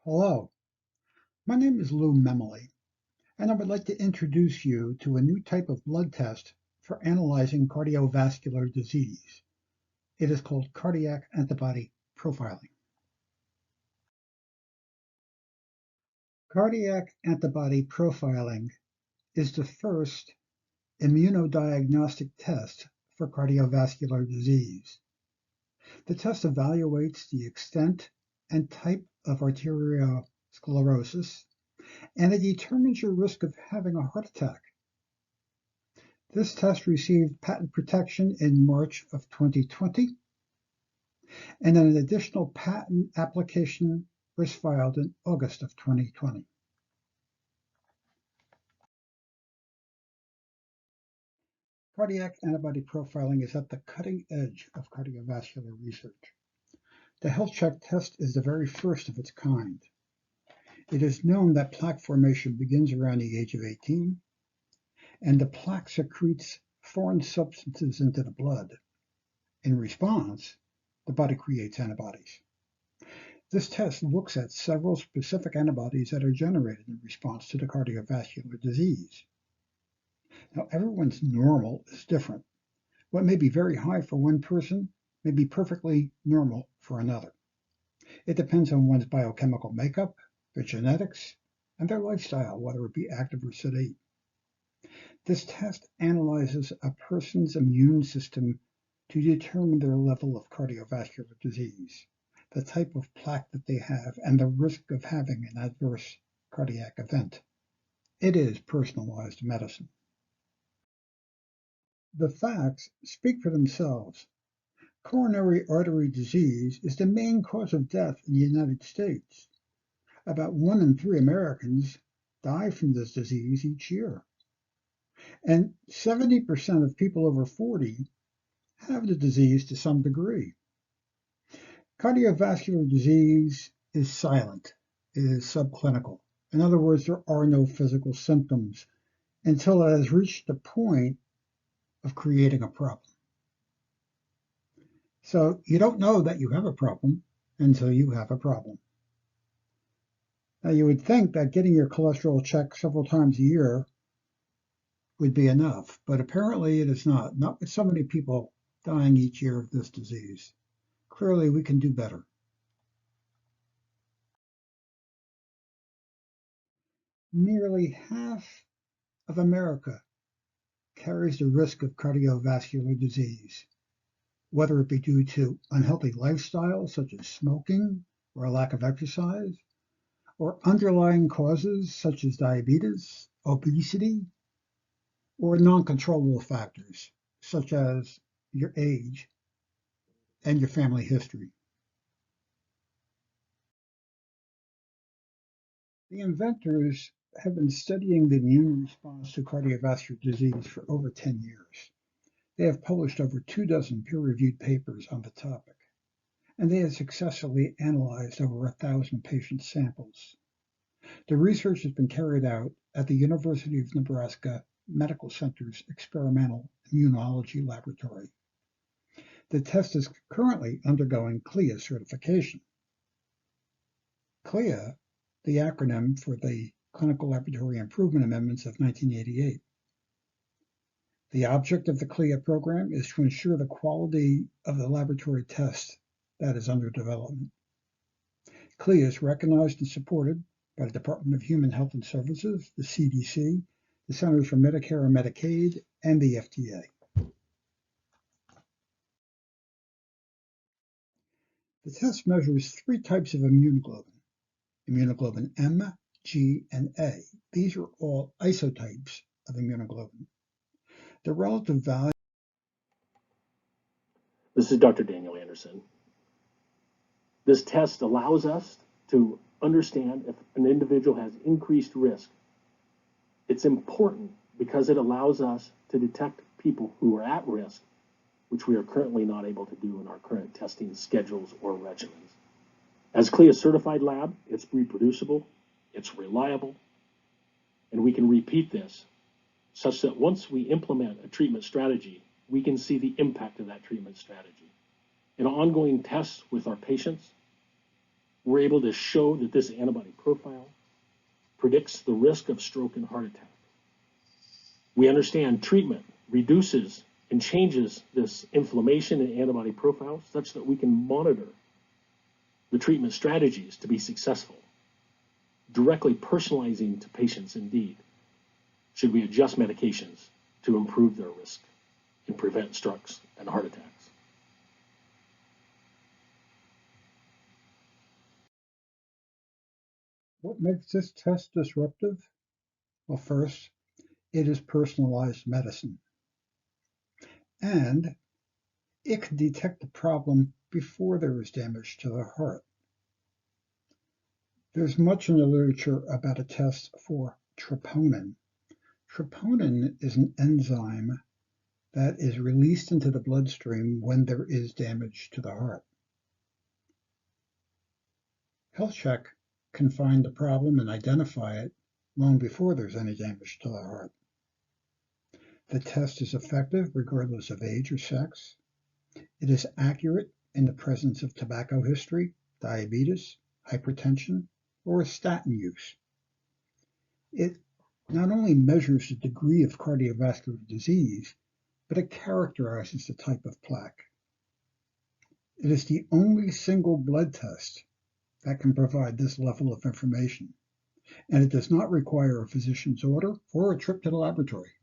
Hello, my name is Lou Memoli, and I would like to introduce you to a new type of blood test for analyzing cardiovascular disease. It is called cardiac antibody profiling. Cardiac antibody profiling is the first immunodiagnostic test for cardiovascular disease. The test evaluates the extent and type of arteriosclerosis, and it determines your risk of having a heart attack. This test received patent protection in March of 2020, and an additional patent application was filed in August of 2020. Cardiac antibody profiling is at the cutting edge of cardiovascular research. The HealthCheck test is the very first of its kind. It is known that plaque formation begins around the age of 18, and the plaque secretes foreign substances into the blood. In response, the body creates antibodies. This test looks at several specific antibodies that are generated in response to the cardiovascular disease. Now, everyone's normal is different. What may be very high for one person may be perfectly normal for another. It depends on one's biochemical makeup, their genetics, and their lifestyle, whether it be active or sedate. This test analyzes a person's immune system to determine their level of cardiovascular disease, the type of plaque that they have, and the risk of having an adverse cardiac event. It is personalized medicine. The facts speak for themselves. Coronary artery disease is the main cause of death in the United States. About 1 in 3 Americans die from this disease each year. And 70% of people over 40 have the disease to some degree. Cardiovascular disease is silent. It is subclinical. In other words, there are no physical symptoms until it has reached the point of creating a problem. So you don't know that you have a problem until you have a problem. Now, you would think that getting your cholesterol checked several times a year would be enough, but apparently it is not with so many people dying each year of this disease. Clearly, we can do better. Nearly half of America carries the risk of cardiovascular disease, whether it be due to unhealthy lifestyle such as smoking or a lack of exercise, or underlying causes such as diabetes, obesity, or non-controllable factors such as your age and your family history. The inventors have been studying the immune response to cardiovascular disease for over 10 years. They have published over 24 peer-reviewed papers on the topic, and they have successfully analyzed over 1,000 patient samples. The research has been carried out at the University of Nebraska Medical Center's Experimental Immunology Laboratory. The test is currently undergoing CLIA certification. CLIA, the acronym for the Clinical Laboratory Improvement Amendments of 1988. The object of the CLIA program is to ensure the quality of the laboratory test that is under development. CLIA is recognized and supported by the Department of Human Health and Services, the CDC, the Centers for Medicare and Medicaid, and the FDA. The test measures 3 types of immunoglobulin: immunoglobulin M, G, and A. These are all isotypes of immunoglobulin. The relative value. This is Dr. Daniel Anderson. This test allows us to understand if an individual has increased risk. It's important because it allows us to detect people who are at risk, which we are currently not able to do in our current testing schedules or regimens. As CLIA certified lab, it's reproducible, it's reliable, and we can repeat this such that once we implement a treatment strategy, we can see the impact of that treatment strategy. In ongoing tests with our patients, we're able to show that this antibody profile predicts the risk of stroke and heart attack. We understand treatment reduces and changes this inflammation and antibody profile such that we can monitor the treatment strategies to be successful, directly personalizing to patients indeed. Should we adjust medications to improve their risk and prevent strokes and heart attacks? What makes this test disruptive? Well, first, it is personalized medicine, and it can detect the problem before there is damage to the heart. There's much in the literature about a test for troponin. Troponin is an enzyme that is released into the bloodstream when there is damage to the heart. HealthCheck can find the problem and identify it long before there's any damage to the heart. The test is effective regardless of age or sex. It is accurate in the presence of tobacco history, diabetes, hypertension, or a statin use. It not only measures the degree of cardiovascular disease, but it characterizes the type of plaque. It is the only single blood test that can provide this level of information, and it does not require a physician's order or a trip to the laboratory.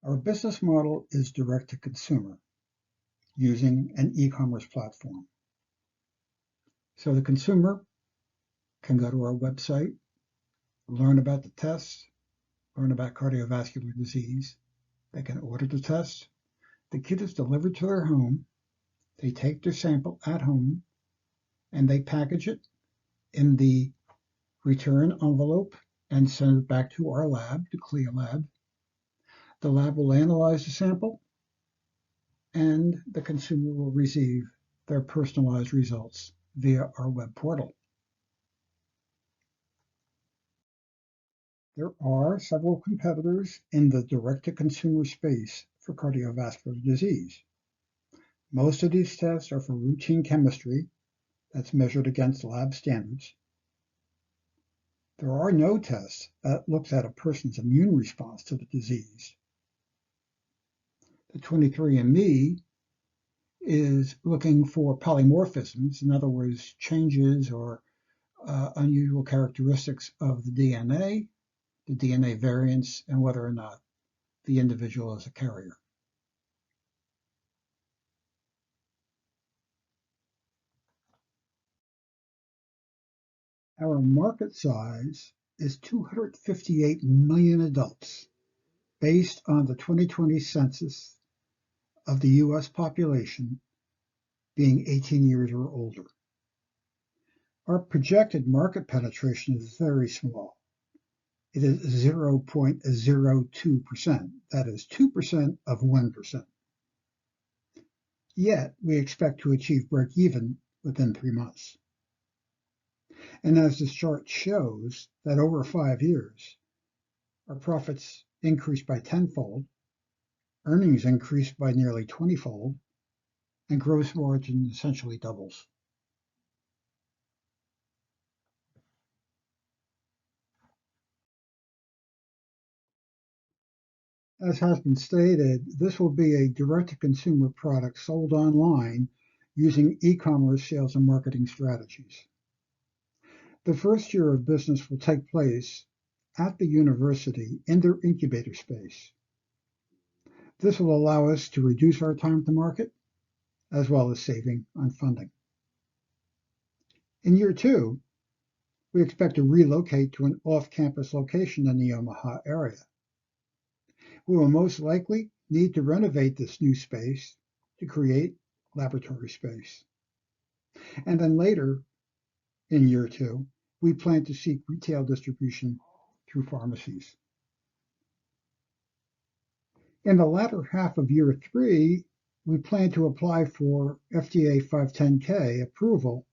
Our business model is direct to consumer using an e-commerce platform. So the consumer can go to our website, learn about the tests, learn about cardiovascular disease. They can order the test. The kit is delivered to their home. They take their sample at home and they package it in the return envelope and send it back to our lab, the CLIA lab. The lab will analyze the sample and the consumer will receive their personalized results via our web portal. There are several competitors in the direct-to-consumer space for cardiovascular disease. Most of these tests are for routine chemistry that's measured against lab standards. There are no tests that looks at a person's immune response to the disease. The 23andMe is looking for polymorphisms, in other words, changes or unusual characteristics of the DNA variants, and whether or not the individual is a carrier. Our market size is 258 million adults, based on the 2020 census of the U.S. population being 18 years or older. Our projected market penetration is very small. It is 0.02%. That is 2% of 1%. Yet, we expect to achieve break-even within 3 months. And as this chart shows, that over 5 years, our profits increased by tenfold, earnings increased by nearly 20-fold, and gross margin essentially doubles. As has been stated, this will be a direct-to-consumer product sold online using e-commerce sales and marketing strategies. The first year of business will take place at the university in their incubator space. This will allow us to reduce our time to market, as well as saving on funding. In year 2, we expect to relocate to an off-campus location in the Omaha area. We will most likely need to renovate this new space to create laboratory space. And then later, in year 2, we plan to seek retail distribution through pharmacies. In the latter half of year 3, we plan to apply for FDA 510(k) approval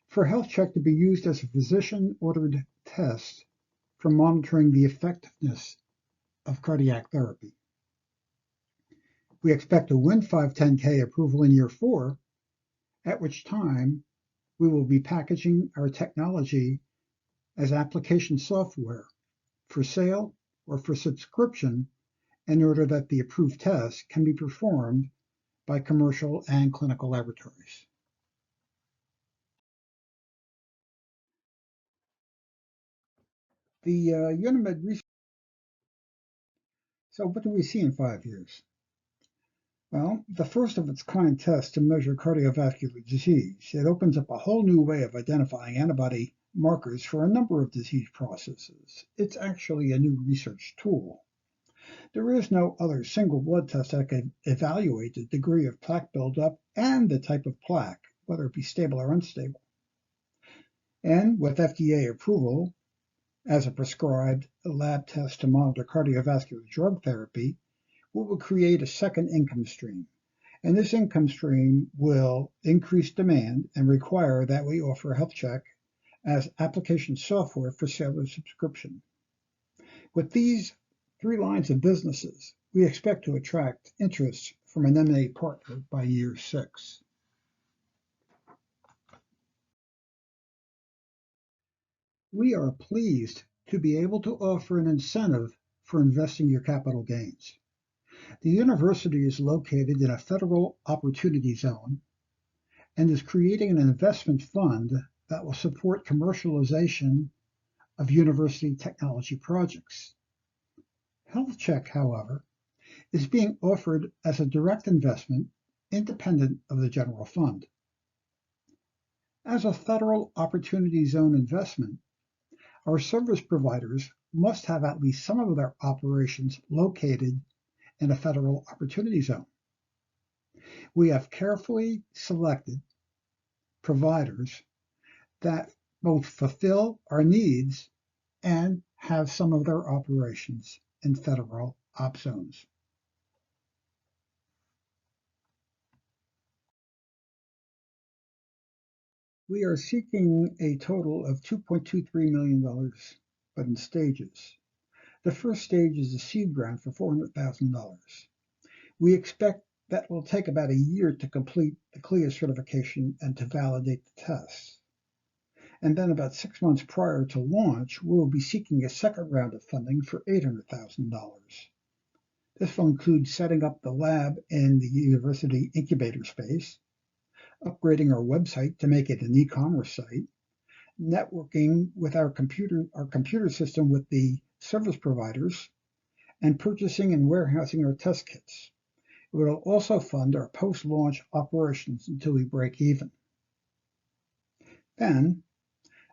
for HealthCheck to be used as a physician-ordered test for monitoring the effectiveness of cardiac therapy. We expect to win 510(k) approval in year 4, at which time we will be packaging our technology as application software for sale or for subscription in order that the approved test can be performed by commercial and clinical laboratories. The Unimed research. So what do we see in 5 years? Well, the first of its kind test to measure cardiovascular disease. It opens up a whole new way of identifying antibody markers for a number of disease processes. It's actually a new research tool. There is no other single blood test that can evaluate the degree of plaque buildup and the type of plaque, whether it be stable or unstable. And with FDA approval as a prescribed lab test to monitor cardiovascular drug therapy, we will create a second income stream. And this income stream will increase demand and require that we offer HealthCheck as application software for sale or subscription. With these 3 lines of businesses, we expect to attract interest from an M&A partner by year 6. We are pleased to be able to offer an incentive for investing your capital gains. The university is located in a federal opportunity zone and is creating an investment fund that will support commercialization of university technology projects. HealthCheck, however, is being offered as a direct investment independent of the general fund. As a federal opportunity zone investment, our service providers must have at least some of their operations located in a federal opportunity zone. We have carefully selected providers that both fulfill our needs and have some of their operations in federal op zones. We are seeking a total of $2.23 million, but in stages. The first stage is a seed grant for $400,000. We expect that will take about a year to complete the CLIA certification and to validate the tests. And then about 6 months prior to launch, we will be seeking a second round of funding for $800,000. This will include setting up the lab in the university incubator space, upgrading our website to make it an e-commerce site, networking with our computer system with the service providers, and purchasing and warehousing our test kits. It will also fund our post-launch operations until we break even. Then,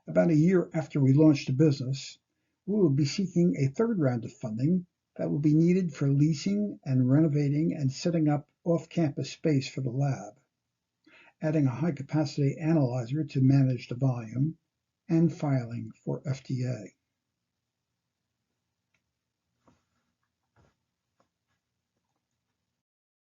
about a year after we launch the business, we will be seeking a third round of funding that will be needed for leasing and renovating and setting up off-campus space for the lab, adding a high-capacity analyzer to manage the volume, and filing for FDA.